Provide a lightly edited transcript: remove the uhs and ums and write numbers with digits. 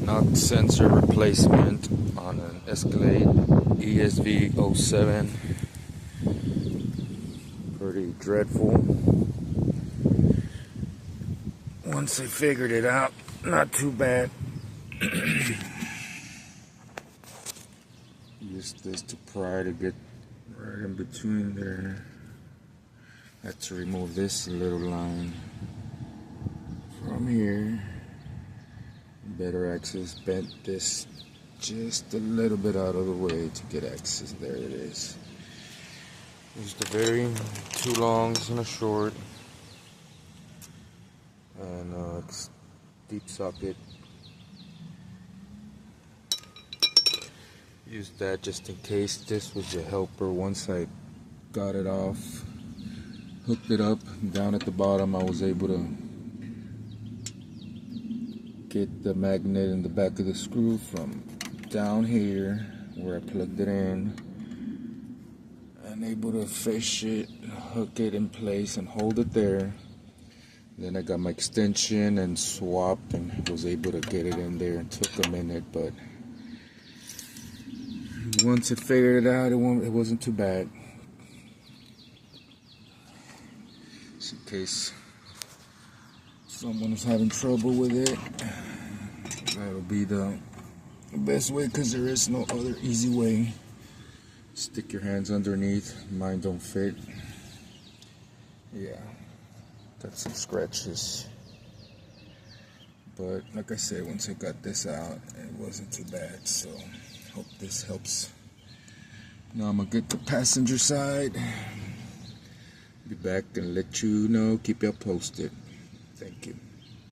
knock sensor replacement on an Escalade ESV 07. Pretty dreadful. Once I figured it out, not too bad. Use this to pry to get right in between there. Had to remove this little line from here. Better access, bent this just a little bit out of the way to get access. There it is. Just a very two longs and a short, and a deep socket. Use that just in case. This was the helper. Once I got it off, hooked it up down at the bottom, I was able to get the magnet in the back of the screw from down here where I plugged it in, and able to fish it, hook it in place and hold it there. Then I got my extension and swapped and was able to get it in there. It took a minute, but once I figured it out, it wasn't too bad. Just in case someone is having trouble with it, that'll be the best way, because there is no other easy way. Stick your hands underneath. Mine don't fit. Yeah, got some scratches, but like I said, once I got this out, it wasn't too bad. So hope this helps. Now I'm gonna get the passenger side, be back and let you know, keep you posted. Thank you.